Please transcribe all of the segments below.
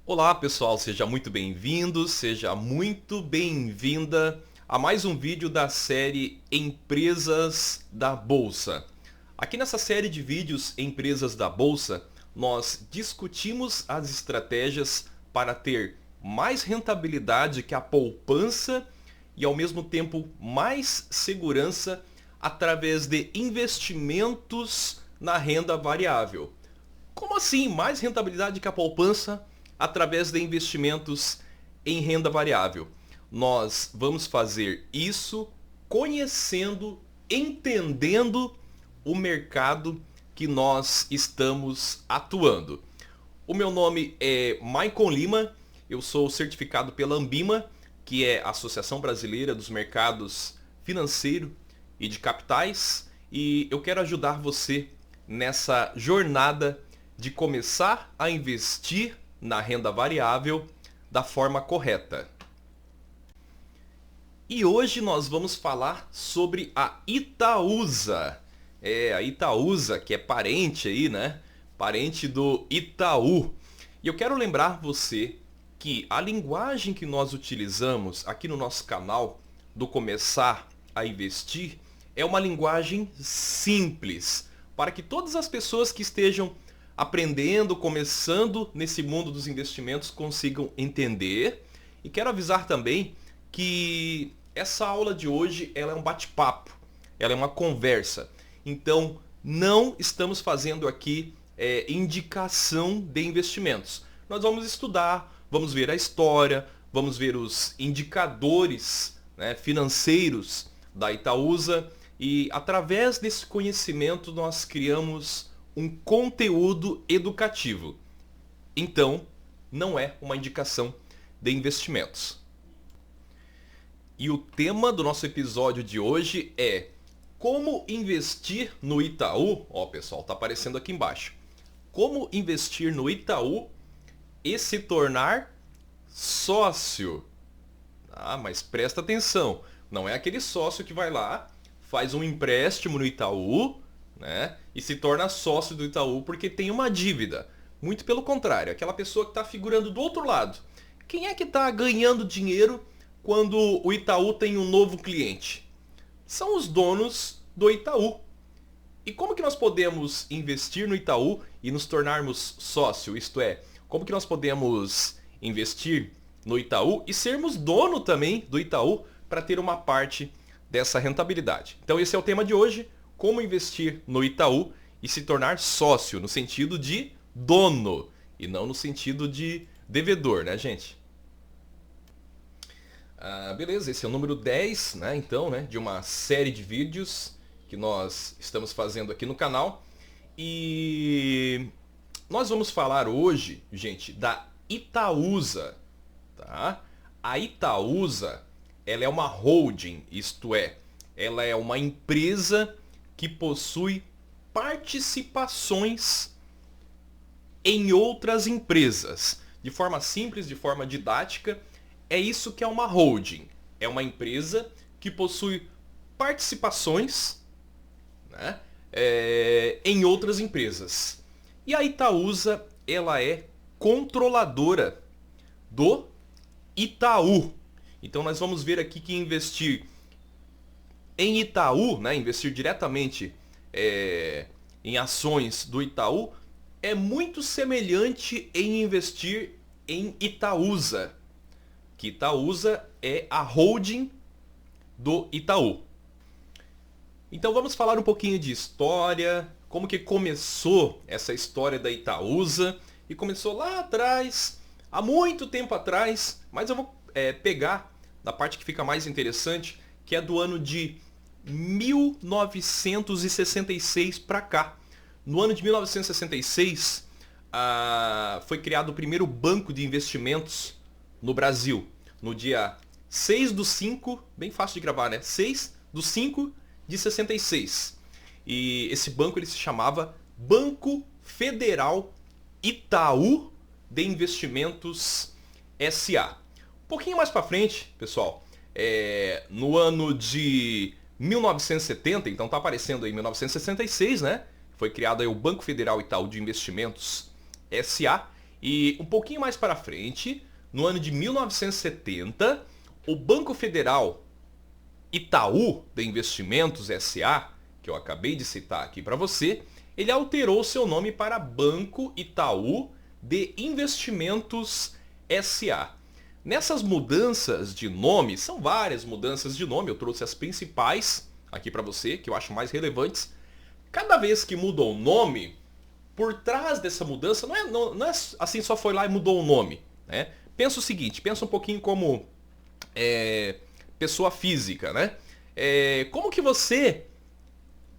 Olá pessoal, seja muito bem-vindo, seja muito bem-vinda a mais um vídeo da série Empresas da Bolsa. Aqui nessa série de vídeos Empresas da Bolsa, nós discutimos as estratégias para ter mais rentabilidade que a poupança e ao mesmo tempo mais segurança através de investimentos na renda variável. Como assim? Mais rentabilidade que a poupança através de investimentos em renda variável. Nós vamos fazer isso conhecendo, entendendo o mercado que nós estamos atuando. O meu nome é Maicon Lima, eu sou certificado pela Ambima, que é a Associação Brasileira dos Mercados Financeiro e de Capitais, e eu quero ajudar você nessa jornada de começar a investir na renda variável da forma correta. E hoje nós vamos falar sobre a Itaúsa. A Itaúsa, que é parente aí, né? Parente do Itaú. E eu quero lembrar você que a linguagem que nós utilizamos aqui no nosso canal do Começar a Investir é uma linguagem simples, para que todas as pessoas que estejam aprendendo, começando nesse mundo dos investimentos consigam entender. E quero avisar também que essa aula de hoje ela é um bate-papo, ela é uma conversa. Então não estamos fazendo aqui indicação de investimentos. Nós vamos estudar, vamos ver a história, vamos ver os indicadores, né, financeiros da Itaúsa e através desse conhecimento nós criamos um conteúdo educativo. Então, não é uma indicação de investimentos. E o tema do nosso episódio de hoje é como investir no Itaú. Ó, pessoal, tá aparecendo aqui embaixo. Como investir no Itaú e se tornar sócio. Ah, mas presta atenção, não é aquele sócio que vai lá, faz um empréstimo no Itaú, né, e se torna sócio do Itaú porque tem uma dívida. Muito pelo contrário, aquela pessoa que está figurando do outro lado. Quem é que está ganhando dinheiro quando o Itaú tem um novo cliente? São os donos do Itaú. E como que nós podemos investir no Itaú e nos tornarmos sócio? Isto é, como que nós podemos investir no Itaú e sermos dono também do Itaú para ter uma parte dessa rentabilidade? Então esse é o tema de hoje. Como investir no Itaú e se tornar sócio, no sentido de dono e não no sentido de devedor, né, gente? Beleza, esse é o número 10, né, então, né, de uma série de vídeos que nós estamos fazendo aqui no canal. E nós vamos falar hoje, gente, da Itaúsa, tá? A Itaúsa, ela é uma holding, isto é, ela é uma empresa que possui participações em outras empresas. De forma simples, de forma didática, é isso que é uma holding. É uma empresa que possui participações, né, em outras empresas. E a Itaúsa, ela é controladora do Itaú. Então nós vamos ver aqui que investir em Itaú, né, investir diretamente em ações do Itaú, é muito semelhante em investir em Itaúsa, que Itaúsa é a holding do Itaú. Então vamos falar um pouquinho de história, como que começou essa história da Itaúsa, e começou lá atrás, há muito tempo atrás, mas eu vou pegar da parte que fica mais interessante, que é do ano de 1966 para cá. No ano de 1966, foi criado o primeiro banco de investimentos no Brasil. No dia 6/5, bem fácil de gravar, né? 6/5 de 66. E esse banco ele se chamava Banco Federal Itaú de Investimentos S.A. Um pouquinho mais para frente, pessoal, no ano de 1970, então está aparecendo aí 1966, né? Foi criado aí o Banco Federal Itaú de Investimentos S.A. E um pouquinho mais para frente, no ano de 1970, o Banco Federal Itaú de Investimentos S.A., que eu acabei de citar aqui para você, ele alterou seu nome para Banco Itaú de Investimentos S.A. Nessas mudanças de nome, são várias mudanças de nome, eu trouxe as principais aqui para você, que eu acho mais relevantes. Cada vez que muda o nome, por trás dessa mudança, não é assim só foi lá e mudou o nome. Né? Pensa o seguinte, pensa um pouquinho como pessoa física. Né? Como que você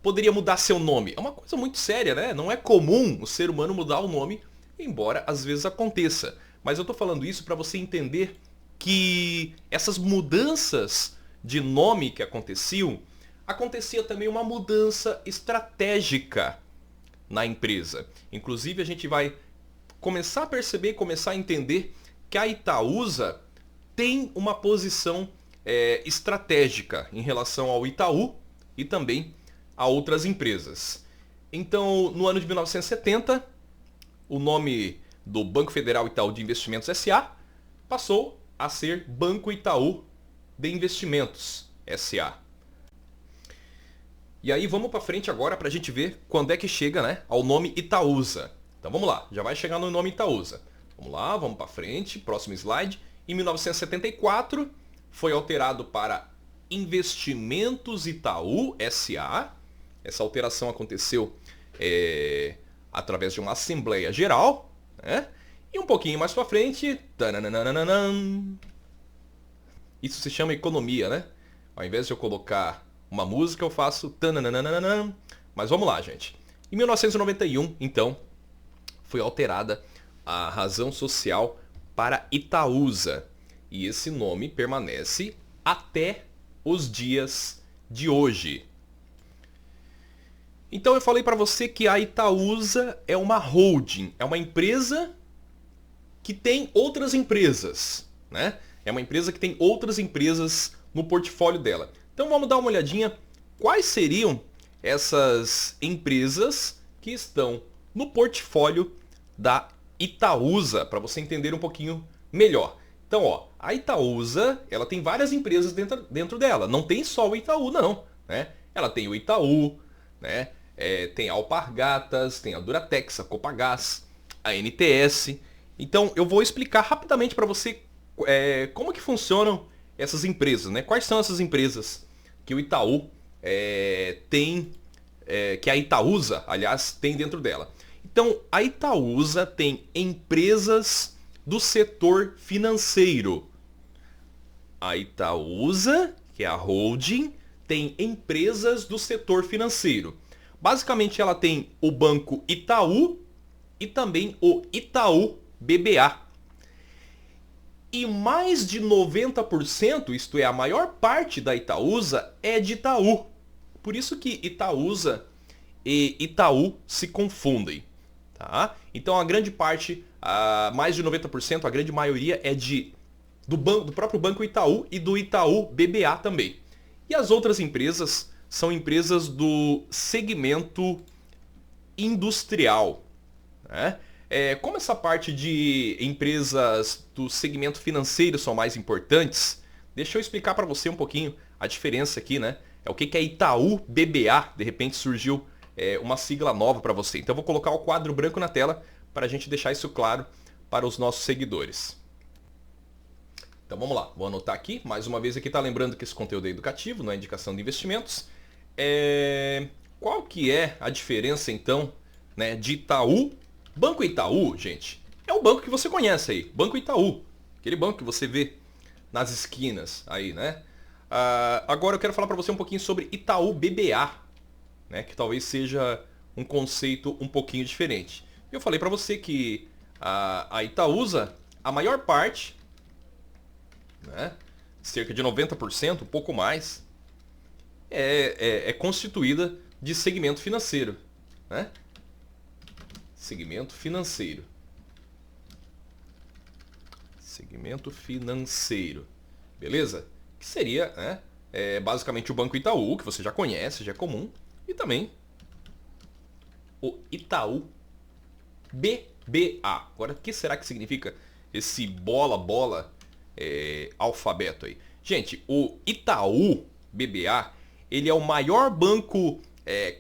poderia mudar seu nome? É uma coisa muito séria, né? Não é comum o ser humano mudar o nome, embora às vezes aconteça. Mas eu estou falando isso para você entender que essas mudanças de nome que aconteciam, acontecia também uma mudança estratégica na empresa. Inclusive a gente vai começar a perceber, começar a entender que a Itaúsa tem uma posição estratégica em relação ao Itaú e também a outras empresas. Então, no ano de 1970, o nome do Banco Federal Itaú de Investimentos S.A. passou a ser Banco Itaú de Investimentos S.A. E aí vamos para frente agora para a gente ver quando é que chega, né, ao nome Itaúsa. Então vamos lá, já vai chegar no nome Itaúsa. Vamos lá, vamos para frente, próximo slide. Em 1974 foi alterado para Investimentos Itaú S.A. Essa alteração aconteceu através de uma Assembleia Geral. Né? E um pouquinho mais para frente... Isso se chama economia, né? Ao invés de eu colocar uma música, eu faço... Mas vamos lá, gente. Em 1991, então, foi alterada a razão social para Itaúsa. E esse nome permanece até os dias de hoje. Então eu falei para você que a Itaúsa é uma holding, é uma empresa que tem outras empresas, né? É uma empresa que tem outras empresas no portfólio dela. Então vamos dar uma olhadinha quais seriam essas empresas que estão no portfólio da Itaúsa, para você entender um pouquinho melhor. Então, ó, a Itaúsa, ela tem várias empresas dentro dela. Não tem só o Itaú, não. Né? Ela tem o Itaú, né? Tem a Alpargatas, tem a Duratex, a Copagaz, a NTS. Então, eu vou explicar rapidamente para você como que funcionam essas empresas. Né? Quais são essas empresas que o Itaú tem, que a Itaúsa, aliás, tem dentro dela. Então, a Itaúsa tem empresas do setor financeiro. A Itaúsa, que é a holding, tem empresas do setor financeiro. Basicamente, ela tem o Banco Itaú e também o Itaú BBA. E mais de 90%, isto é, a maior parte da Itaúsa, é de Itaú. Por isso que Itaúsa e Itaú se confundem. Tá? Então a grande parte, mais de 90%, a grande maioria é do próprio Banco Itaú e do Itaú BBA também. E as outras empresas são empresas do segmento industrial. Né? Como essa parte de empresas do segmento financeiro são mais importantes, deixa eu explicar para você um pouquinho a diferença aqui. Né? O que é Itaú BBA, de repente surgiu uma sigla nova para você. Então eu vou colocar o quadro branco na tela para a gente deixar isso claro para os nossos seguidores. Então vamos lá, vou anotar aqui. Mais uma vez aqui está lembrando que esse conteúdo é educativo, não é indicação de investimentos. Qual que é a diferença então, né, de Itaú? Banco Itaú, gente, é o banco que você conhece aí, Banco Itaú. Aquele banco que você vê nas esquinas aí, né? Agora eu quero falar para você um pouquinho sobre Itaú BBA. Né, que talvez seja um conceito um pouquinho diferente. Eu falei para você que a Itaúsa, a maior parte, né, cerca de 90%, um pouco mais, é constituída de segmento financeiro. Né? Segmento financeiro. Segmento financeiro. Beleza? Que seria, né, basicamente o Banco Itaú, que você já conhece, já é comum. E também o Itaú BBA. BA. Agora, o que será que significa esse bola alfabeto aí? Gente, o Itaú BBA, ele é o maior banco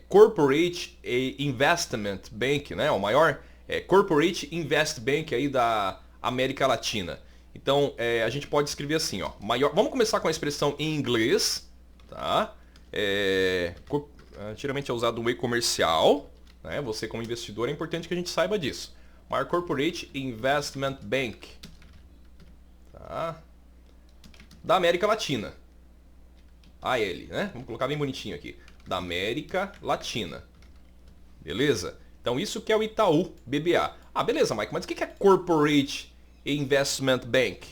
Corporate Investment Bank, né? O maior Corporate Invest Bank aí da América Latina. Então, a gente pode escrever assim, ó, maior. Vamos começar com a expressão em inglês, tá? Geralmente é usado no meio comercial, né? Você como investidor é importante que a gente saiba disso. Maior Corporate Investment Bank, tá? Da América Latina. AL, né? Vamos colocar bem bonitinho aqui. Da América Latina. Beleza? Então isso que é o Itaú BBA. Ah, beleza, Mike, mas o que é Corporate Investment Bank?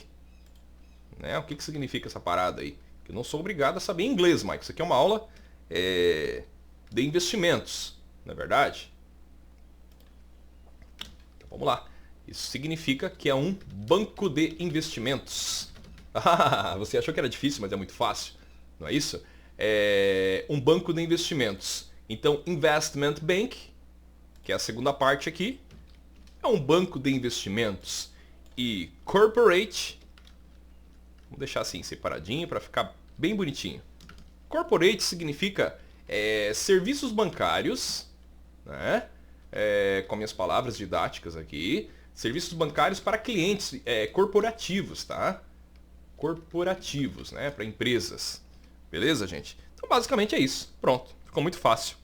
Né? O que significa essa parada aí? Eu não sou obrigado a saber inglês, Mike. Isso aqui é uma aula de investimentos, não é verdade? Então vamos lá. Isso significa que é um banco de investimentos. Ah, você achou que era difícil, mas é muito fácil, não é isso? É um banco de investimentos. Então, Investment Bank, que é a segunda parte aqui, é um banco de investimentos. E Corporate, vamos deixar assim separadinho para ficar bem bonitinho. Corporate significa serviços bancários, né? Com minhas palavras didáticas aqui, serviços bancários para clientes corporativos, tá? Corporativos, né? Para empresas. Beleza, gente? Então, basicamente é isso. Pronto. Ficou muito fácil.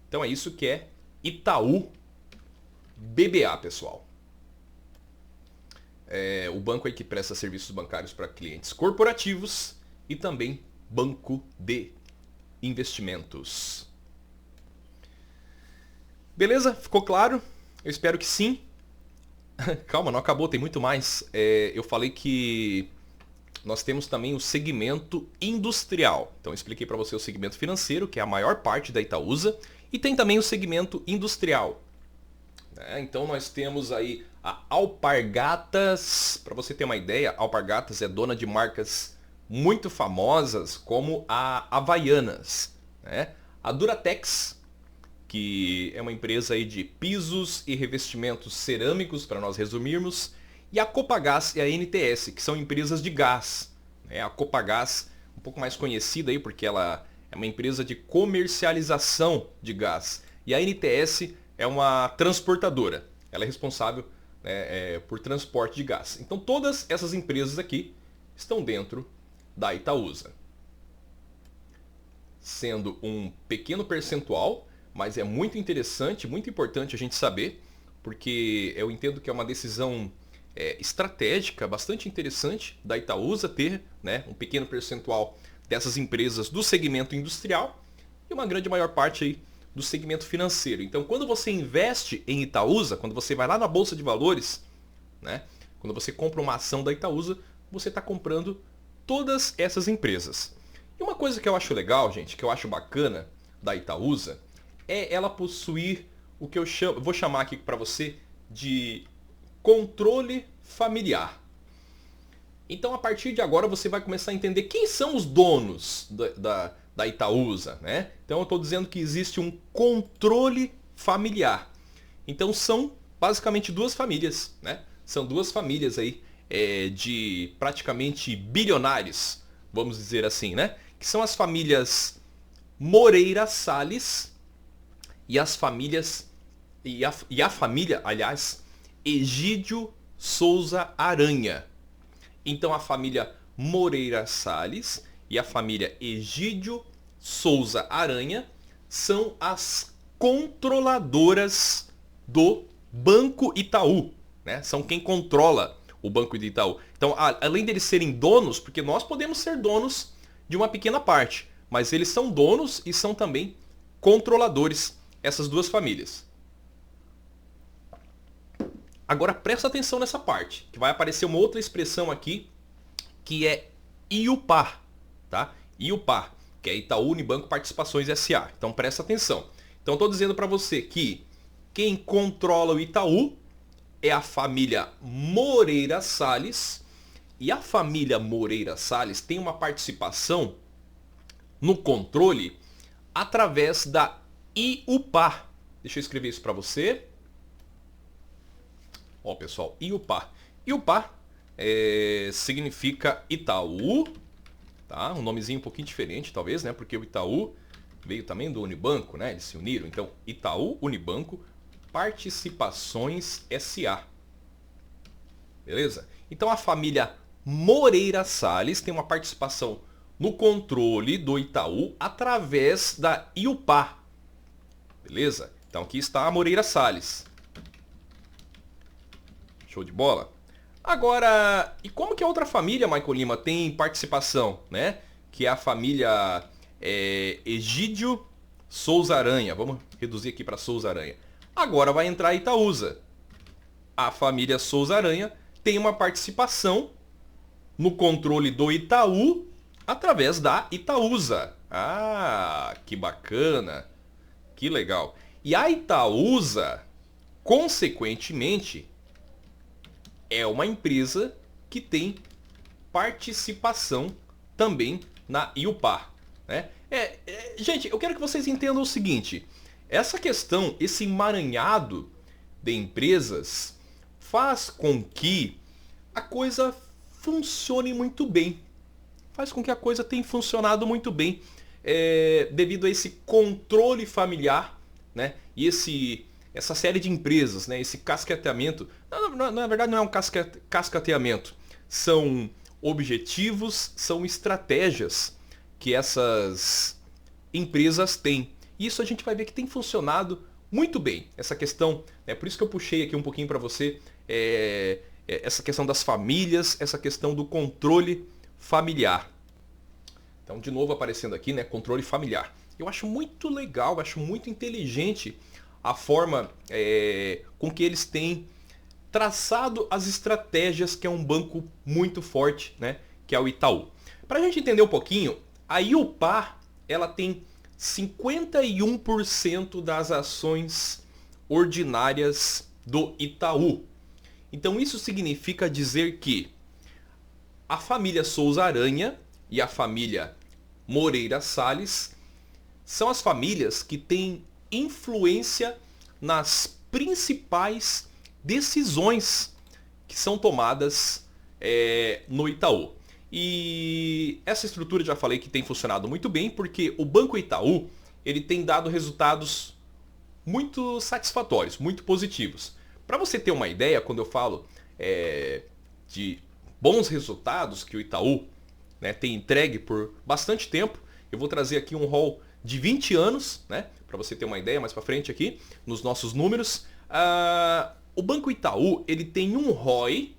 Então, é isso que é Itaú BBA, pessoal. O banco aí que presta serviços bancários para clientes corporativos e também banco de investimentos. Beleza? Ficou claro? Eu espero que sim. Calma, não acabou, tem muito mais. Eu falei que nós temos também o segmento industrial. Então eu expliquei para você o segmento financeiro, que é a maior parte da Itaúsa, e tem também o segmento industrial. Então nós temos aí a Alpargatas. Para você ter uma ideia, a Alpargatas é dona de marcas muito famosas como a Havaianas, né? A Duratex, que é uma empresa aí de pisos e revestimentos cerâmicos, para nós resumirmos, e a Copagaz e a NTS, que são empresas de gás. A Copagaz, um pouco mais conhecida aí porque ela é uma empresa de comercialização de gás. E a NTS é uma transportadora. Ela é responsável por transporte de gás. Então todas essas empresas aqui estão dentro da Itaúsa. Sendo um pequeno percentual, mas é muito interessante, muito importante a gente saber, porque eu entendo que é uma decisão estratégica bastante interessante da Itaúsa ter, né, um pequeno percentual dessas empresas do segmento industrial e uma grande maior parte aí do segmento financeiro. Então, quando você investe em Itaúsa, quando você vai lá na Bolsa de Valores, né, quando você compra uma ação da Itaúsa, você está comprando todas essas empresas. E uma coisa que eu acho legal, gente, que eu acho bacana da Itaúsa, é ela possuir o que eu vou chamar aqui para você de controle familiar. Então, a partir de agora, você vai começar a entender quem são os donos da Itaúsa, né? Então, eu estou dizendo que existe um controle familiar. Então, são basicamente duas famílias, né? São duas famílias aí de praticamente bilionários, vamos dizer assim, né? Que são as famílias Moreira Salles e as famílias e a família, aliás, Egídio Souza Aranha. Então a família Moreira Salles e a família Egídio Souza Aranha são as controladoras do Banco Itaú, né? São quem controla o Banco de Itaú. Então, além deles serem donos, porque nós podemos ser donos de uma pequena parte, mas eles são donos e são também controladores, essas duas famílias. Agora presta atenção nessa parte, que vai aparecer uma outra expressão aqui, que é IUPAR, tá? IUPAR, que é Itaú Unibanco Participações S.A. Então presta atenção. Então estou dizendo para você que quem controla o Itaú é a família Moreira Salles, e a família Moreira Salles tem uma participação no controle através da IUPAR. Deixa eu escrever isso para você. Ó, pessoal, IUPA. IUPA significa Itaú, tá? Um nomezinho um pouquinho diferente, talvez, né? Porque o Itaú veio também do Unibanco, né? Eles se uniram. Então, Itaú Unibanco Participações SA. Beleza? Então, a família Moreira Salles tem uma participação no controle do Itaú através da IUPA. Beleza? Então, aqui está a Moreira Salles. Show de bola? Agora, e como que a outra família, Michael Lima, tem participação, né? Que é a família Egídio Souza Aranha. Vamos reduzir aqui para Souza Aranha. Agora vai entrar a Itaúsa. A família Souza Aranha tem uma participação no controle do Itaú através da Itaúsa. Ah, que bacana. Que legal. E a Itaúsa, consequentemente, é uma empresa que tem participação também na IUPA, né? Gente, eu quero que vocês entendam o seguinte. Essa questão, esse emaranhado de empresas faz com que a coisa funcione muito bem. Faz com que a coisa tenha funcionado muito bem devido a esse controle familiar, né? E essa série de empresas, né? Esse cascateamento. Na verdade não é um cascateamento. São objetivos, são estratégias que essas empresas têm. E isso a gente vai ver que tem funcionado muito bem. Essa questão, por isso que eu puxei aqui um pouquinho para você essa questão das famílias, essa questão do controle familiar. Então, de novo aparecendo aqui, né, controle familiar. Eu acho muito legal, acho muito inteligente a forma com que eles têm traçado as estratégias, que é um banco muito forte, né, que é o Itaú. Para a gente entender um pouquinho, a IUPA ela tem 51% das ações ordinárias do Itaú. Então isso significa dizer que a família Souza Aranha e a família Moreira Salles são as famílias que têm influência nas principais decisões que são tomadas no Itaú. E essa estrutura já falei que tem funcionado muito bem, porque o Banco Itaú ele tem dado resultados muito satisfatórios, muito positivos. Para você ter uma ideia, quando eu falo de bons resultados que o Itaú, né, tem entregue por bastante tempo, eu vou trazer aqui um rol de 20 anos, né, para você ter uma ideia mais para frente aqui, nos nossos números. O Banco Itaú ele tem um ROI.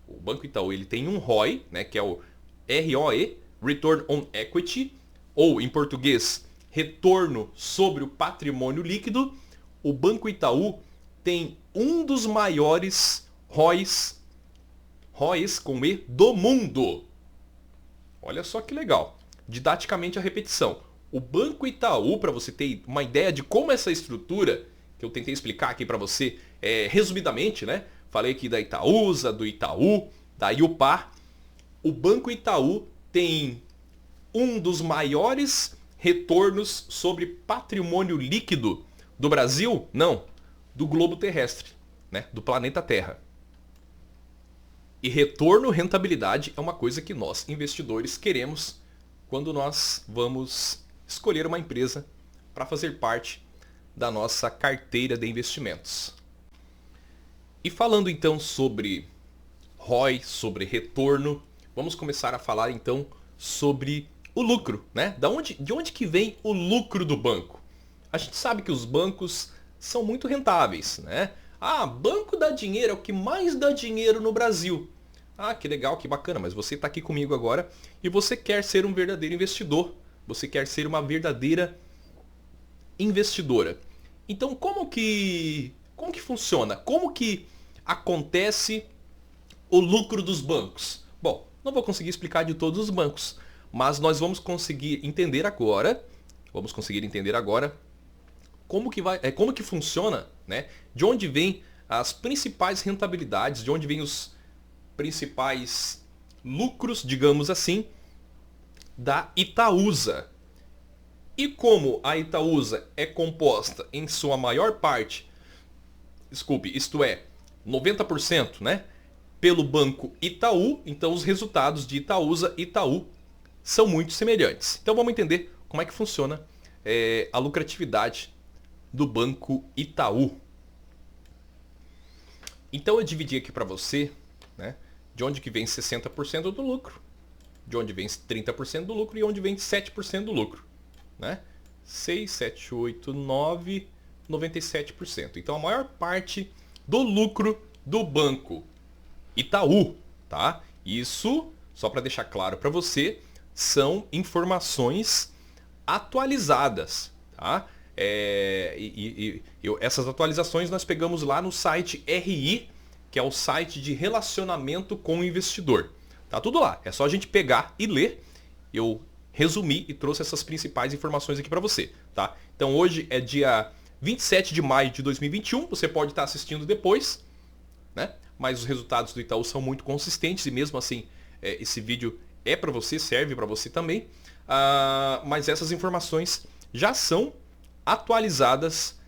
O Banco Itaú ele tem um ROI, né, que é o ROE, Return on Equity, ou em português, retorno sobre o patrimônio líquido. O Banco Itaú tem um dos maiores ROIs com E do mundo. Olha só que legal. Didaticamente a repetição. O Banco Itaú, para você ter uma ideia de como essa estrutura, que eu tentei explicar aqui para você resumidamente, né? Falei aqui da Itaúsa, do Itaú, da IUPA. O Banco Itaú tem um dos maiores retornos sobre patrimônio líquido do Brasil? Não, do globo terrestre, né? Do planeta Terra. E retorno, rentabilidade é uma coisa que nós, investidores, queremos quando nós vamos escolher uma empresa para fazer parte da nossa carteira de investimentos. E falando então sobre ROI, sobre retorno, vamos começar a falar então sobre o lucro, né? De onde que vem o lucro do banco? A gente sabe que os bancos são muito rentáveis, né? Banco dá dinheiro, é o que mais dá dinheiro no Brasil. Que legal, que bacana, mas você está aqui comigo agora e você quer ser um verdadeiro investidor. Você quer ser uma verdadeira investidora. Então, como que funciona? Como que acontece o lucro dos bancos? Bom, não vou conseguir explicar de todos os bancos, mas nós vamos conseguir entender agora. Como que funciona, né? De onde vem as principais rentabilidades, de onde vem os principais lucros, digamos assim, da Itaúsa. E como a Itaúsa é composta em sua maior parte, isto é, 90%, né, pelo Banco Itaú, então os resultados de Itaúsa e Itaú são muito semelhantes. Então vamos entender como é que funciona a lucratividade do Banco Itaú. Então eu dividi aqui para você, né, de onde que vem 60% do lucro, de onde vem 30% do lucro e onde vem 7% do lucro, né? 6, 7, 8, 9, 97%. Então a maior parte do lucro do Banco Itaú, tá? Isso, só para deixar claro para você, são informações atualizadas, tá? Essas atualizações nós pegamos lá no site RI, que é o site de relacionamento com o investidor. Tá tudo lá, é só a gente pegar e ler. Eu resumi e trouxe essas principais informações aqui para você, tá? Então hoje é dia 27 de maio de 2021, você pode estar assistindo depois, né? Mas os resultados do Itaú são muito consistentes e mesmo assim esse vídeo é para você, serve para você também. Mas essas informações já são atualizadas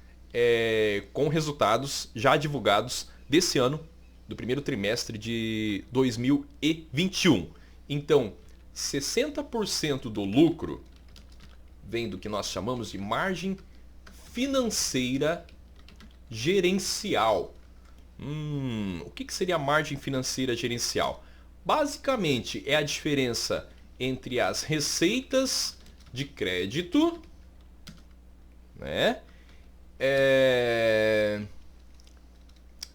com resultados já divulgados desse ano, do primeiro trimestre de 2021. Então, 60% do lucro vem do que nós chamamos de margem financeira gerencial. O que seria a margem financeira gerencial? Basicamente, é a diferença entre as receitas de crédito, né?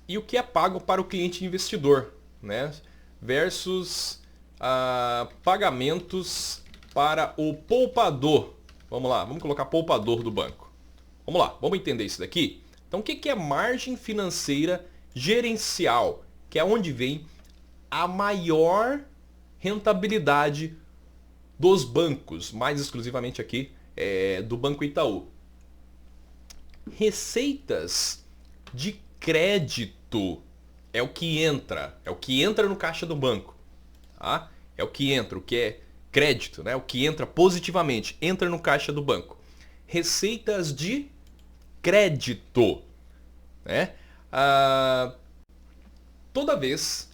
E o que é pago para o cliente investidor, né? Versus pagamentos para o poupador. Vamos lá, vamos colocar poupador do banco. Vamos lá, vamos entender isso daqui? Então, o que é margem financeira gerencial? Que é onde vem a maior rentabilidade dos bancos, mais exclusivamente aqui do Banco Itaú. Receitas de crédito é o que entra no caixa do banco, tá? É o que entra, o que é crédito, né? O que entra positivamente, entra no caixa do banco. Receitas de crédito, né? Toda vez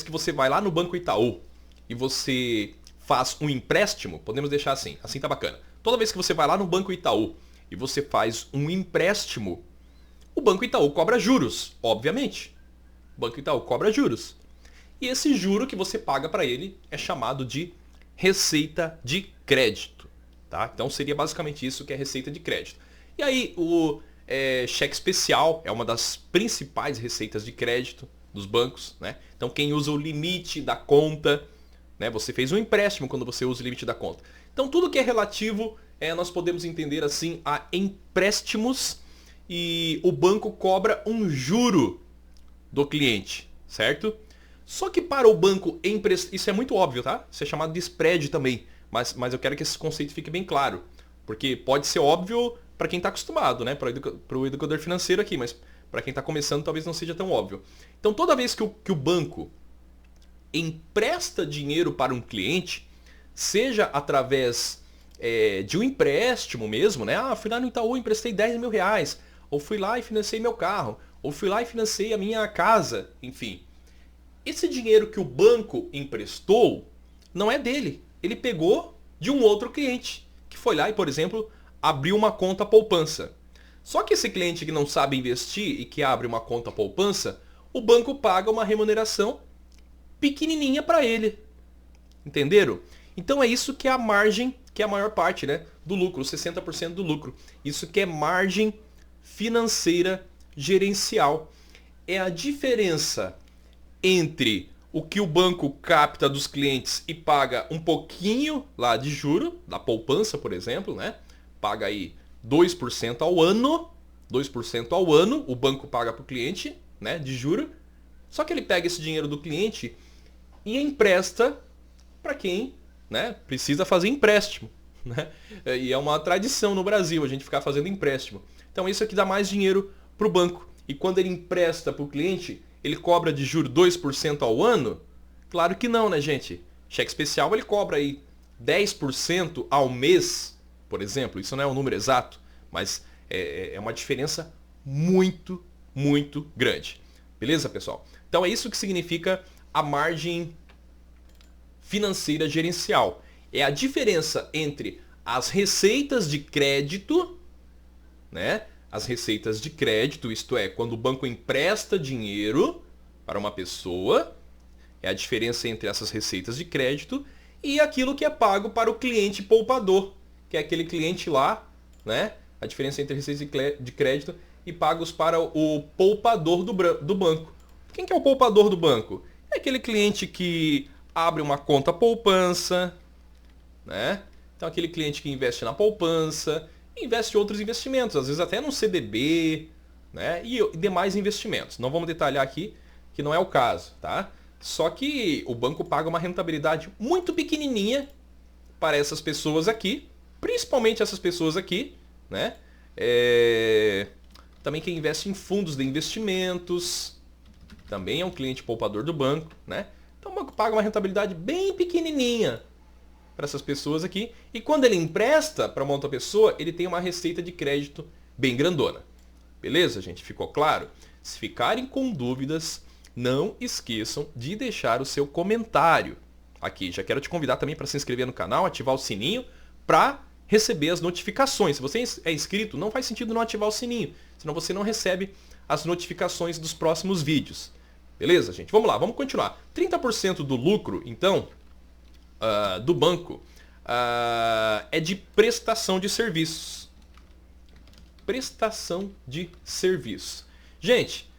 que você vai lá no Banco Itaú e você faz um empréstimo, podemos deixar assim tá bacana. Toda vez que você vai lá no Banco Itaú e você faz um empréstimo, o Banco Itaú cobra juros, obviamente. O Banco Itaú cobra juros. E esse juro que você paga para ele é chamado de receita de crédito, tá? Então seria basicamente isso que é receita de crédito. E aí o cheque especial é uma das principais receitas de crédito dos bancos, né? Então quem usa o limite da conta, né? Você fez um empréstimo quando você usa o limite da conta. Então tudo que é relativo, nós podemos entender assim a empréstimos, e o banco cobra um juro do cliente, certo? Só que para o banco emprestar, isso é muito óbvio, tá? Isso é chamado de spread também, mas eu quero que esse conceito fique bem claro, porque pode ser óbvio para quem está acostumado, né? Para o educador financeiro aqui, mas para quem está começando talvez não seja tão óbvio. Então toda vez que o banco empresta dinheiro para um cliente, seja através de um empréstimo mesmo, né? Fui lá no Itaú, emprestei 10 mil reais, ou fui lá e financei meu carro, ou fui lá e financei a minha casa, enfim. Esse dinheiro que o banco emprestou não é dele. Ele pegou de um outro cliente, que foi lá e, por exemplo, abriu uma conta poupança. Só que esse cliente que não sabe investir e que abre uma conta poupança, o banco paga uma remuneração pequenininha para ele. Entenderam? Então é isso que é a margem, que é a maior parte, né, do lucro, 60% do lucro. Isso que é margem financeira gerencial. É a diferença entre o que o banco capta dos clientes e paga um pouquinho lá de juro, da poupança, por exemplo, né? Paga aí 2% ao ano, 2% ao ano, o banco paga para o cliente, né, de juro. Só que ele pega esse dinheiro do cliente e empresta para quem, né, precisa fazer empréstimo, né? E é uma tradição no Brasil a gente ficar fazendo empréstimo. Então isso aqui dá mais dinheiro para o banco. E quando ele empresta para o cliente, ele cobra de juro 2% ao ano? Claro que não, né, gente? Cheque especial ele cobra aí 10% ao mês, por exemplo. Isso não é um número exato, mas é uma diferença muito, muito grande. Beleza, pessoal? Então é isso que significa a margem financeira gerencial. É a diferença entre as receitas de crédito, né? As receitas de crédito, isto é, quando o banco empresta dinheiro para uma pessoa, é a diferença entre essas receitas de crédito e aquilo que é pago para o cliente poupador, que é aquele cliente lá, né? A diferença entre receitas de crédito e pagos para o poupador do banco. Quem que é o poupador do banco? É aquele cliente que abre uma conta poupança, né? Então aquele cliente que investe na poupança, investe em outros investimentos, às vezes até no CDB, né? E demais investimentos. Não vamos detalhar aqui, que não é o caso, tá? Só que o banco paga uma rentabilidade muito pequenininha para essas pessoas aqui, principalmente essas pessoas aqui, né? Também quem investe em fundos de investimentos, também é um cliente poupador do banco, né? Então o banco paga uma rentabilidade bem pequenininha para essas pessoas aqui. E quando ele empresta para uma outra pessoa, ele tem uma receita de crédito bem grandona. Beleza, gente? Ficou claro? Se ficarem com dúvidas, não esqueçam de deixar o seu comentário aqui. Já quero te convidar também para se inscrever no canal, ativar o sininho para receber as notificações. Se você é inscrito, não faz sentido não ativar o sininho, senão você não recebe as notificações dos próximos vídeos. Beleza, gente? Vamos lá, vamos continuar. 30% do lucro, então, do banco é de prestação de serviços. Prestação de serviços. Gente,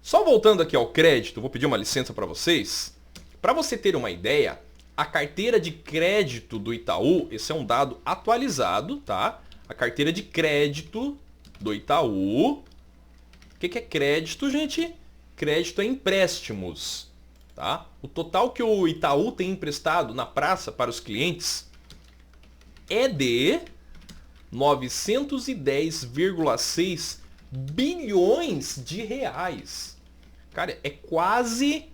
só voltando aqui ao crédito, vou pedir uma licença para vocês. Para você ter uma ideia, a carteira de crédito do Itaú, esse é um dado atualizado, tá? A carteira de crédito do Itaú. O que é crédito, gente? Crédito é empréstimos, tá? O total que o Itaú tem emprestado na praça para os clientes é de 910,6 bilhões de reais. Cara, é quase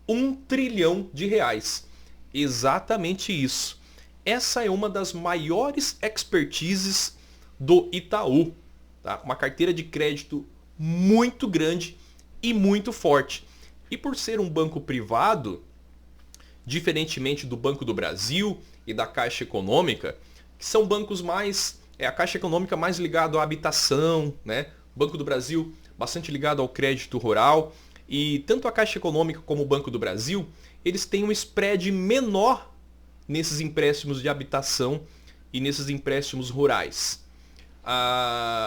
1 trilhão de reais. Exatamente isso. Essa é uma das maiores expertises do Itaú, tá? Uma carteira de crédito muito grande e muito forte. E por ser um banco privado, diferentemente do Banco do Brasil e da Caixa Econômica, que são bancos mais... a Caixa Econômica mais ligado à habitação, né? O Banco do Brasil bastante ligado ao crédito rural. E tanto a Caixa Econômica como o Banco do Brasil, eles têm um spread menor nesses empréstimos de habitação e nesses empréstimos rurais.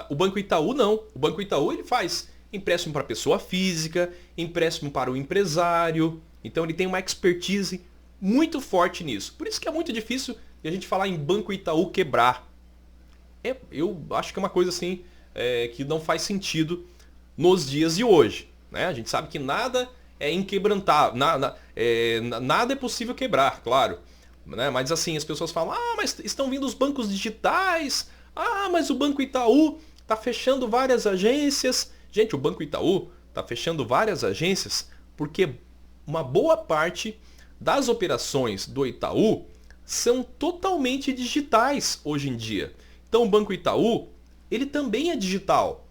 O Banco Itaú não. O Banco Itaú ele faz empréstimo para pessoa física, empréstimo para o empresário. Então ele tem uma expertise muito forte nisso. Por isso que é muito difícil de a gente falar em Banco Itaú quebrar. Eu acho que é uma coisa assim que não faz sentido nos dias de hoje, né? A gente sabe que nada é inquebrantável, nada é possível quebrar, claro, né? Mas assim, as pessoas falam, mas estão vindo os bancos digitais, mas o Banco Itaú está fechando várias agências. Gente, o Banco Itaú está fechando várias agências porque uma boa parte das operações do Itaú são totalmente digitais hoje em dia. Então o Banco Itaú, ele também é digital.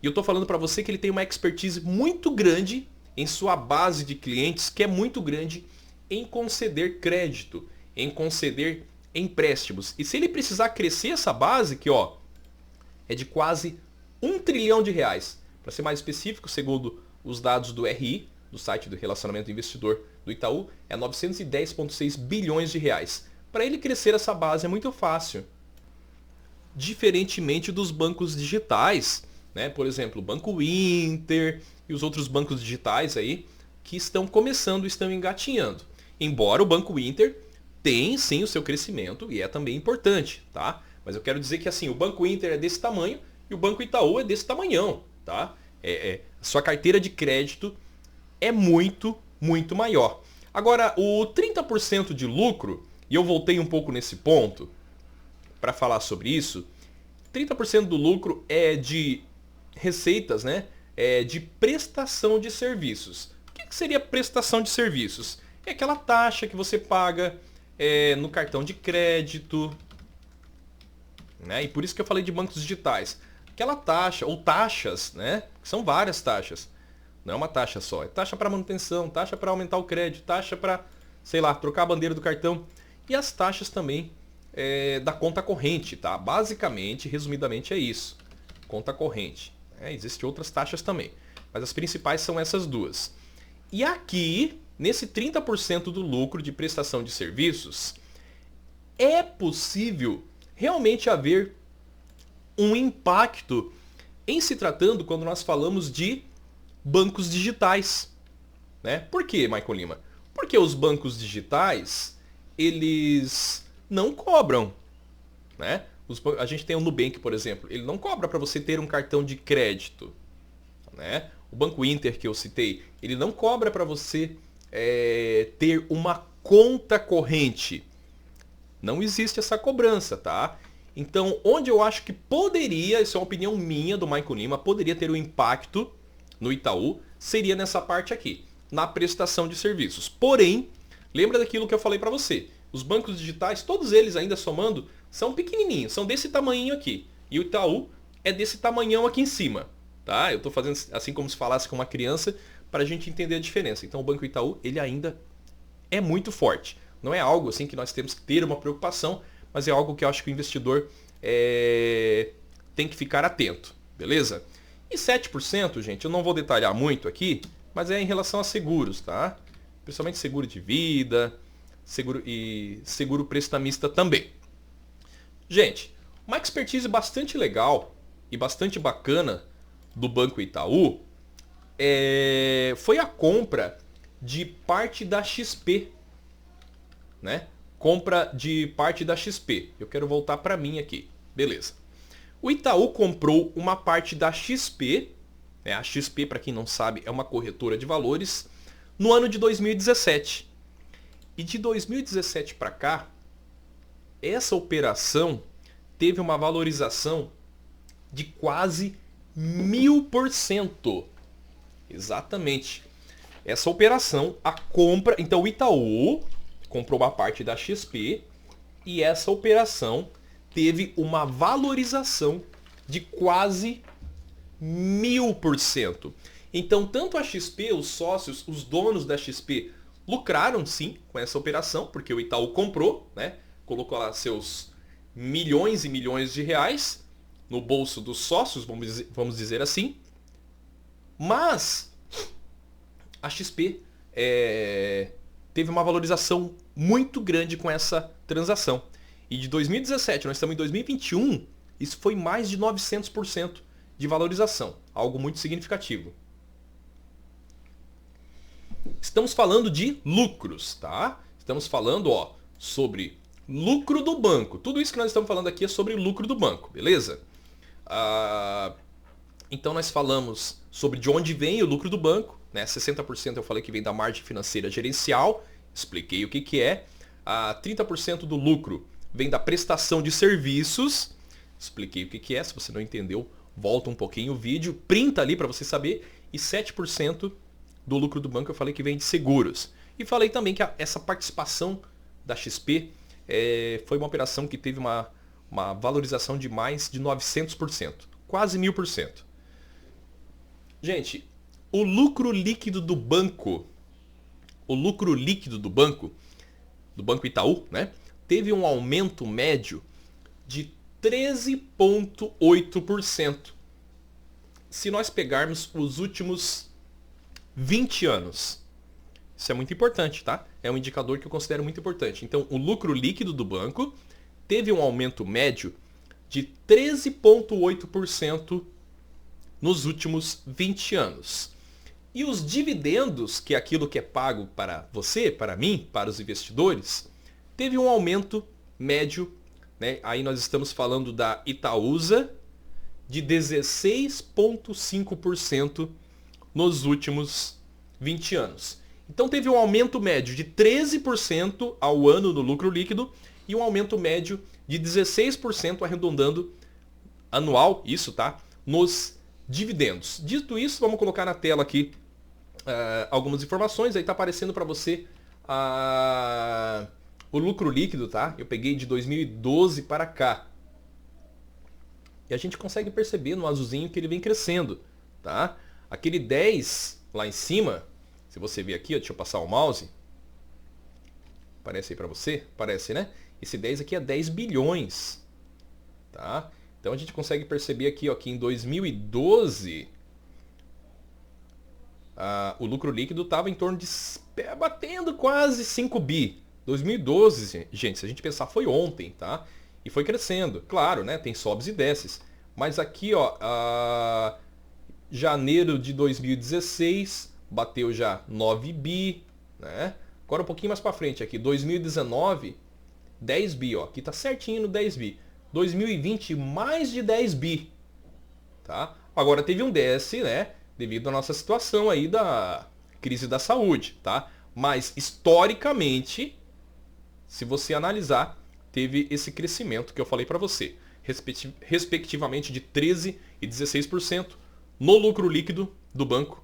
E eu estou falando para você que ele tem uma expertise muito grande em sua base de clientes, que é muito grande em conceder crédito, em conceder empréstimos. E se ele precisar crescer essa base, que é de quase 1 trilhão de reais. Para ser mais específico, segundo os dados do RI, do site do Relacionamento Investidor do Itaú, é 910,6 bilhões de reais. Para ele crescer essa base é muito fácil. Diferentemente dos bancos digitais, né? Por exemplo, o Banco Inter e os outros bancos digitais aí que estão começando, estão engatinhando. Embora o Banco Inter tem sim o seu crescimento e é também importante, tá? Mas eu quero dizer que assim, o Banco Inter é desse tamanho e o Banco Itaú é desse tamanhão, tá? Sua carteira de crédito é muito, muito maior. Agora, o 30% de lucro, e eu voltei um pouco nesse ponto para falar sobre isso, 30% do lucro é de receitas, né? É de prestação de serviços. O que seria prestação de serviços? É aquela taxa que você paga no cartão de crédito, né? E por isso que eu falei de bancos digitais. Aquela taxa, ou taxas, né? São várias taxas. Não é uma taxa só. É taxa para manutenção, taxa para aumentar o crédito, taxa para, sei lá, trocar a bandeira do cartão. E as taxas também da conta corrente, tá? Basicamente, resumidamente é isso. Conta corrente. Existem outras taxas também. Mas as principais são essas duas. E aqui, nesse 30% do lucro de prestação de serviços, é possível realmente haver um impacto em se tratando quando nós falamos de bancos digitais. Né? Por quê, Michael Lima? Porque os bancos digitais, eles não cobram. Né? A gente tem o Nubank, por exemplo. Ele não cobra para você ter um cartão de crédito. Né? O Banco Inter, que eu citei, ele não cobra para você ter uma conta corrente. Não existe essa cobrança, tá? Então, onde eu acho que poderia, isso é uma opinião minha do Michael Lima, poderia ter um impacto no Itaú, seria nessa parte aqui, na prestação de serviços. Porém, lembra daquilo que eu falei para você. Os bancos digitais, todos eles ainda somando, são pequenininhos, são desse tamanhinho aqui. E o Itaú é desse tamanhão aqui em cima. Tá? Eu estou fazendo assim como se falasse com uma criança para a gente entender a diferença. Então o Banco Itaú, ele ainda é muito forte. Não é algo assim que nós temos que ter uma preocupação, mas é algo que eu acho que o investidor tem que ficar atento. Beleza? E 7%, gente, eu não vou detalhar muito aqui, mas é em relação a seguros, tá? Principalmente seguro de vida, seguro prestamista também. Gente, uma expertise bastante legal e bastante bacana do Banco Itaú foi a compra de parte da XP. Né? Compra de parte da XP. Eu quero voltar para mim aqui. Beleza. O Itaú comprou uma parte da XP. Né? A XP, para quem não sabe, é uma corretora de valores. No ano de 2017. E de 2017 para cá, essa operação teve uma valorização de quase 1000%. Exatamente. Essa operação, a compra... Então o Itaú comprou uma parte da XP e essa operação teve uma valorização de quase 1000%. Então tanto a XP, os sócios, os donos da XP lucraram sim com essa operação, porque o Itaú comprou, né? Colocou lá seus milhões e milhões de reais no bolso dos sócios, vamos dizer assim. Mas a XP teve uma valorização muito grande com essa transação. E de 2017, nós estamos em 2021, isso foi mais de 900% de valorização. Algo muito significativo. Estamos falando de lucros, tá? Estamos falando, sobre lucro do banco. Tudo isso que nós estamos falando aqui é sobre lucro do banco, beleza? Então nós falamos sobre de onde vem o lucro do banco, né? 60% eu falei que vem da margem financeira gerencial, expliquei o que é. 30% do lucro vem da prestação de serviços, expliquei o que é. Se você não entendeu, volta um pouquinho o vídeo, printa ali para você saber. E 7% do lucro do banco eu falei que vem de seguros. E falei também que essa participação da XP foi uma operação que teve uma valorização de mais de 900%, quase 1000%. Gente, o lucro líquido do Banco do Banco Itaú, né, teve um aumento médio de 13,8%. Se nós pegarmos os últimos 20 anos. Isso é muito importante, tá? É um indicador que eu considero muito importante. Então, o lucro líquido do banco teve um aumento médio de 13,8% nos últimos 20 anos. E os dividendos, que é aquilo que é pago para você, para mim, para os investidores, teve um aumento médio, né? Aí nós estamos falando da Itaúsa, de 16,5% nos últimos 20 anos. Então teve um aumento médio de 13% ao ano no lucro líquido e um aumento médio de 16%, arredondando anual, isso, tá? Nos dividendos. Dito isso, vamos colocar na tela aqui algumas informações. Aí tá aparecendo para você o lucro líquido, tá? Eu peguei de 2012 para cá. E a gente consegue perceber no azulzinho que ele vem crescendo, tá? Aquele 10 lá em cima, se você ver aqui, ó, deixa eu passar o mouse. Aparece aí para você? Parece, né? Esse 10 aqui é 10 bilhões. Tá? Então a gente consegue perceber aqui, ó, que em 2012 o lucro líquido estava em torno de batendo quase 5 bi. 2012, gente, se a gente pensar, foi ontem, tá? E foi crescendo. Claro, né? Tem sobes e desces. Mas aqui, ó, janeiro de 2016 bateu já 9 bi, né? Agora um pouquinho mais para frente aqui, 2019, 10 bi, ó. Aqui tá certinho no 10 bi. 2020, mais de 10 bi, tá? Agora teve um desce, né? Devido à nossa situação aí da crise da saúde, tá? Mas historicamente, se você analisar, teve esse crescimento que eu falei para você, respectivamente de 13% e 16% no lucro líquido do banco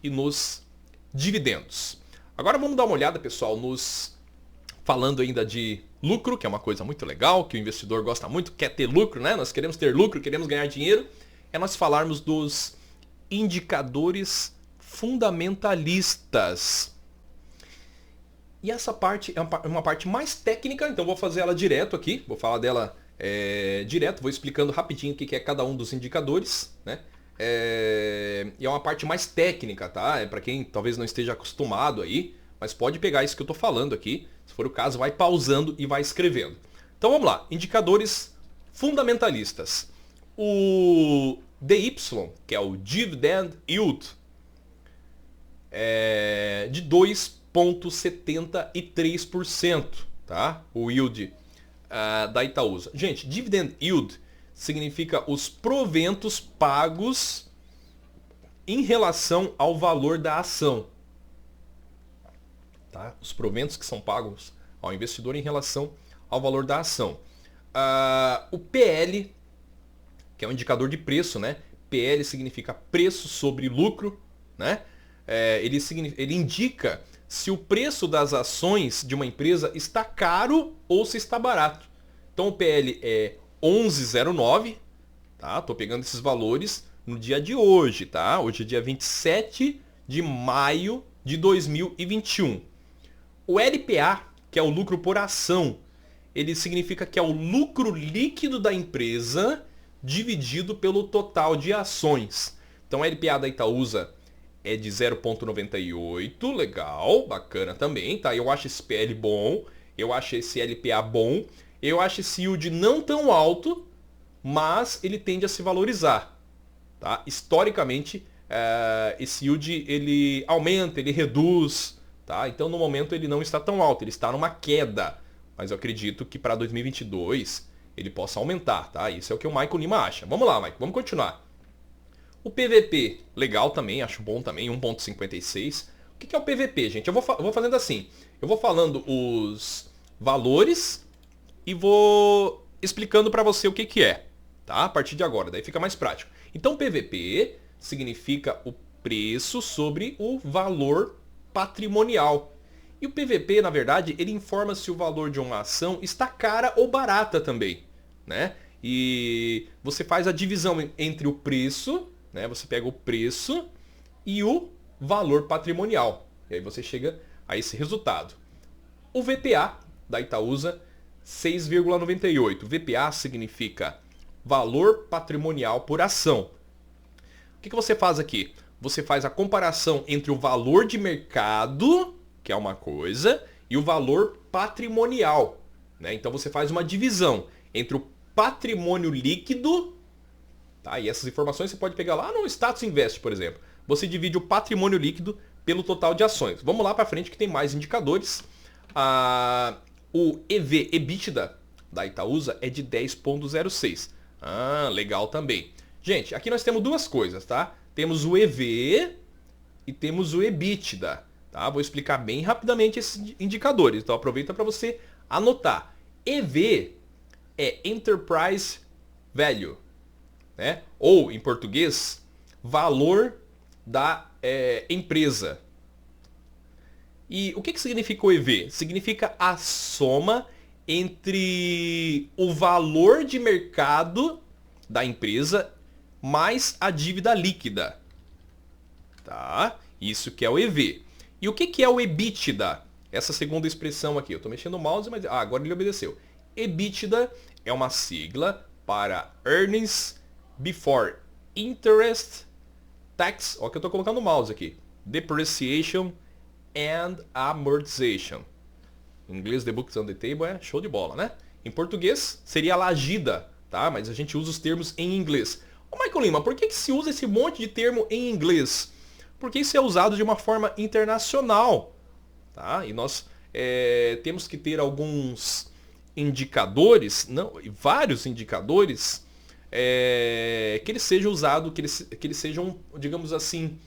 e nos dividendos. Agora vamos dar uma olhada, pessoal, falando ainda de lucro, que é uma coisa muito legal, que o investidor gosta muito, quer ter lucro, né? Nós queremos ter lucro, queremos ganhar dinheiro. É nós falarmos dos indicadores fundamentalistas. E essa parte é uma parte mais técnica, então vou fazer ela direto aqui, vou falar dela direto, vou explicando rapidinho o que é cada um dos indicadores, né? E é uma parte mais técnica, tá? É para quem talvez não esteja acostumado aí, mas pode pegar isso que eu estou falando aqui, se for o caso, vai pausando e vai escrevendo. Então vamos lá, indicadores fundamentalistas. O DY, que é o Dividend Yield, de 2,73%, tá? O yield da Itaúsa. Gente, Dividend Yield significa os proventos pagos em relação ao valor da ação. Tá? Os proventos que são pagos ao investidor em relação ao valor da ação. O PL, que é um indicador de preço, né? PL significa preço sobre lucro, né? Ele indica se o preço das ações de uma empresa está caro ou se está barato. Então o PL é 11,09, tá? Tô pegando esses valores no dia de hoje, tá? Hoje é dia 27 de maio de 2021. O LPA, que é o lucro por ação, ele significa que é o lucro líquido da empresa dividido pelo total de ações. Então, a LPA da Itaúsa é de 0,98, legal, bacana também, tá? Eu acho esse PL bom, eu acho esse LPA bom, eu acho esse yield não tão alto, mas ele tende a se valorizar, tá? Historicamente, esse yield ele aumenta, ele reduz, tá? Então, no momento, ele não está tão alto, ele está numa queda, mas eu acredito que para 2022 ele possa aumentar, tá? Isso é o que o Michael Lima acha. Vamos lá, Michael, vamos continuar. O PVP, legal também, acho bom também, 1,56. O que é o PVP, gente? Eu vou fazendo assim, eu vou falando os valores e vou explicando para você o que é, tá? A partir de agora, daí fica mais prático. Então, PVP significa o preço sobre o valor patrimonial. E o PVP, na verdade, ele informa se o valor de uma ação está cara ou barata também, né? E você faz a divisão entre o preço, né? Você pega o preço e o valor patrimonial. E aí você chega a esse resultado. O VPA da Itaúsa, 6,98. VPA significa valor patrimonial por ação. O que você faz aqui? Você faz a comparação entre o valor de mercado, que é uma coisa, e o valor patrimonial, né? Então você faz uma divisão entre o patrimônio líquido, tá? E essas informações você pode pegar lá no Status Invest, por exemplo. Você divide o patrimônio líquido pelo total de ações. Vamos lá para frente que tem mais indicadores. O EV/EBITDA da Itaúsa é de 10,06. Legal também. Gente, aqui nós temos duas coisas, tá? Temos o EV e temos o EBITDA. Tá? Vou explicar bem rapidamente esses indicadores. Então aproveita para você anotar. EV é Enterprise Value, né? Ou, em português, valor da empresa. E o que significa o EV? Significa a soma entre o valor de mercado da empresa mais a dívida líquida. tá? Isso que é o EV. E o que é o EBITDA? Essa segunda expressão aqui. Eu estou mexendo o mouse, mas agora ele obedeceu. EBITDA é uma sigla para Earnings Before Interest, Tax, ó que eu estou colocando o mouse aqui, Depreciation and Amortization. Em inglês, the books on the table é show de bola, né? Em português, seria a lagida, tá? Mas a gente usa os termos em inglês. Ô Michael Lima, por que se usa esse monte de termo em inglês? Porque isso é usado de uma forma internacional, tá? E nós temos que ter alguns indicadores, não, vários indicadores, que eles sejam usados, que eles sejam, digamos assim,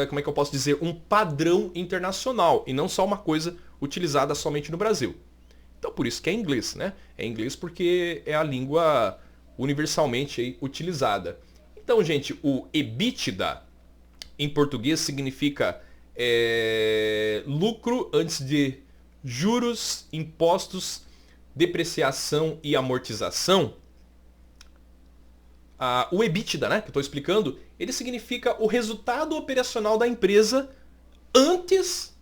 como é que eu posso dizer, um padrão internacional e não só uma coisa utilizada somente no Brasil. Então por isso que é inglês, né? É inglês porque é a língua universalmente aí utilizada. Então, gente, o EBITDA em português significa lucro antes de juros, impostos, depreciação e amortização. O EBITDA, né, que eu estou explicando, ele significa o resultado operacional da empresa antes,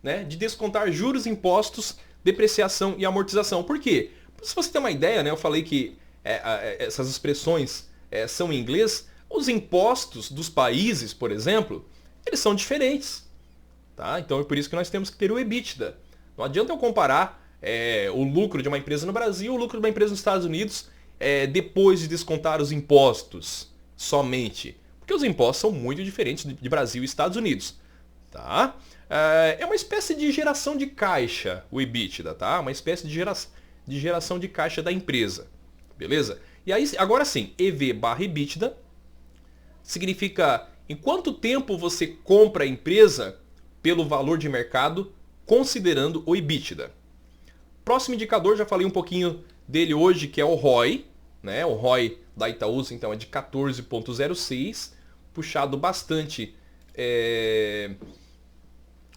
né, de descontar juros, impostos, depreciação e amortização. Por quê? Se você tem uma ideia, né, eu falei que essas expressões são em inglês. Os impostos dos países, por exemplo, eles são diferentes. Tá? Então é por isso que nós temos que ter o EBITDA. Não adianta eu comparar o lucro de uma empresa no Brasil e o lucro de uma empresa nos Estados Unidos depois de descontar os impostos somente. Porque os impostos são muito diferentes de Brasil e Estados Unidos. Tá? É uma espécie de geração de caixa, o EBITDA. Tá? Uma espécie de geração de caixa da empresa. Beleza? E aí, agora sim, EV/EBITDA significa em quanto tempo você compra a empresa pelo valor de mercado, considerando o EBITDA. Próximo indicador, já falei um pouquinho dele hoje, que é o ROI. Né? O ROI da Itaúsa, então, é de 14,06, puxado bastante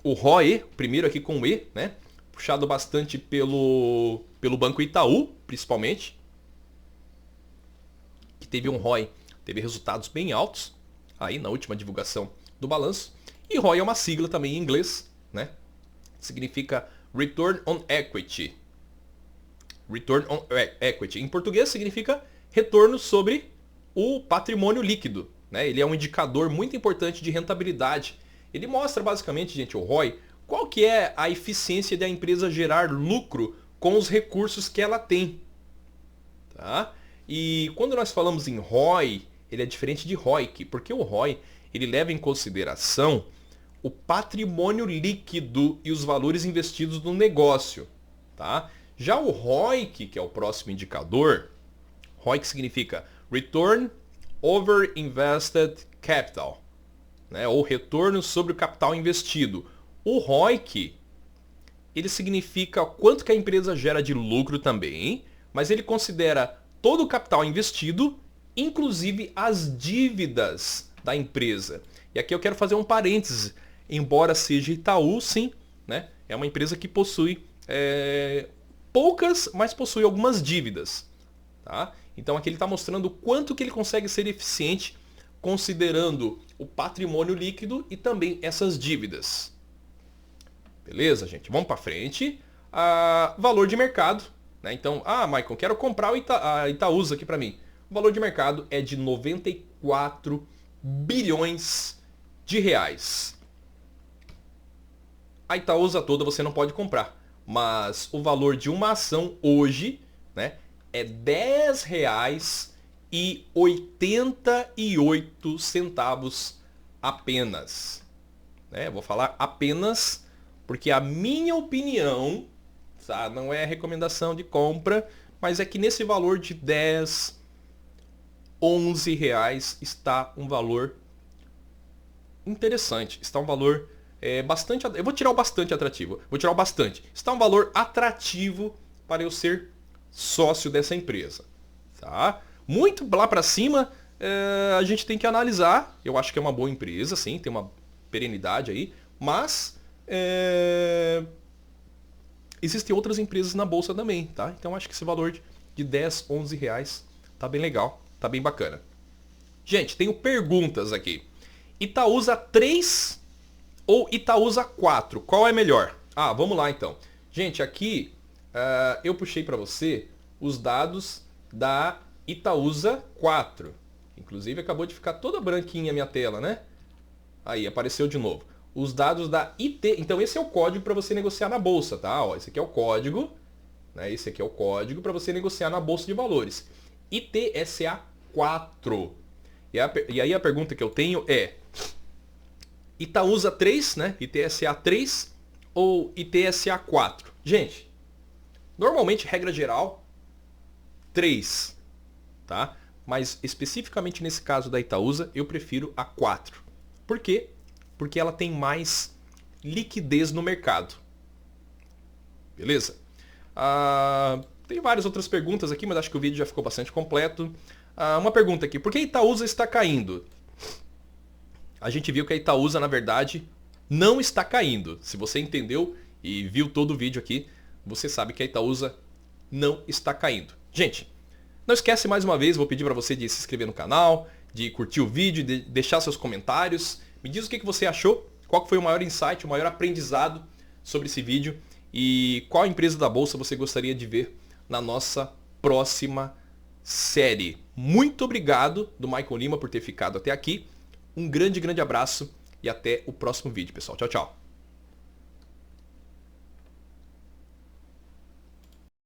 o ROE, primeiro aqui com o E, né? Puxado bastante pelo Banco Itaú, principalmente, que teve um ROI, teve resultados bem altos aí na última divulgação do balanço. E ROI é uma sigla também em inglês, né? Significa Return on Equity. Return on Equity. Em português significa retorno sobre o patrimônio líquido, né? Ele é um indicador muito importante de rentabilidade. Ele mostra basicamente, gente, o ROI, qual que é a eficiência da empresa gerar lucro com os recursos que ela tem. Tá? E quando nós falamos em ROI, ele é diferente de ROIC, porque o ROI ele leva em consideração o patrimônio líquido e os valores investidos no negócio. Tá? Já o ROIC, que é o próximo indicador, ROIC significa Return Over Invested Capital, né? Ou retorno sobre o capital investido. O ROIC, ele significa quanto que a empresa gera de lucro também, mas ele considera todo o capital investido, inclusive as dívidas da empresa. E aqui eu quero fazer um parêntese. Embora seja Itaú, sim, né? É uma empresa que possui poucas, mas possui algumas dívidas. Tá? Então aqui ele está mostrando o quanto que ele consegue ser eficiente considerando o patrimônio líquido e também essas dívidas. Beleza, gente? Vamos para frente. Valor de mercado. Né? Então, Michael, quero comprar a Itaúsa aqui para mim. O valor de mercado é de 94 bilhões de reais. A Itaúsa toda você não pode comprar. Mas o valor de uma ação hoje, né, é R$10,88 apenas. Né? Vou falar apenas porque a minha opinião, tá, não é recomendação de compra, mas é que nesse valor de 10, 11 reais está um valor interessante. Está um valor bastante... Eu vou tirar o bastante atrativo. Vou tirar o bastante. Está um valor atrativo para eu ser sócio dessa empresa. Tá? Muito lá para cima, a gente tem que analisar. Eu acho que é uma boa empresa, sim, tem uma perenidade aí. Mas existem outras empresas na bolsa também. Tá? Então acho que esse valor de 10, 11 reais tá bem legal, tá bem bacana. Gente, tenho perguntas aqui. Itaúsa 3 ou Itaúsa 4? Qual é melhor? Ah, vamos lá então. Gente, aqui eu puxei para você os dados da Itaúsa 4. Inclusive acabou de ficar toda branquinha a minha tela, né? Aí, apareceu de novo. Os dados da IT. Então esse é o código para você negociar na bolsa, tá? Ó, esse aqui é o código, né? Esse aqui é o código para você negociar na bolsa de valores. ITSA 4. E aí a pergunta que eu tenho é: Itaúsa 3, né? ITSA 3 ou ITSA 4? Gente, normalmente, regra geral, 3, tá? Mas especificamente nesse caso da Itaúsa, eu prefiro a 4. Por quê? Porque ela tem mais liquidez no mercado. Beleza? Tem várias outras perguntas aqui, mas acho que o vídeo já ficou bastante completo. Uma pergunta aqui: por que a Itaúsa está caindo? A gente viu que a Itaúsa, na verdade, não está caindo. Se você entendeu e viu todo o vídeo aqui, você sabe que a Itaúsa não está caindo. Gente, não esquece mais uma vez, vou pedir para você de se inscrever no canal, de curtir o vídeo, de deixar seus comentários. Me diz o que você achou, qual foi o maior insight, o maior aprendizado sobre esse vídeo e qual empresa da Bolsa você gostaria de ver na nossa próxima série. Muito obrigado do Michael Lima por ter ficado até aqui. Um grande abraço e até o próximo vídeo, pessoal. Tchau, tchau.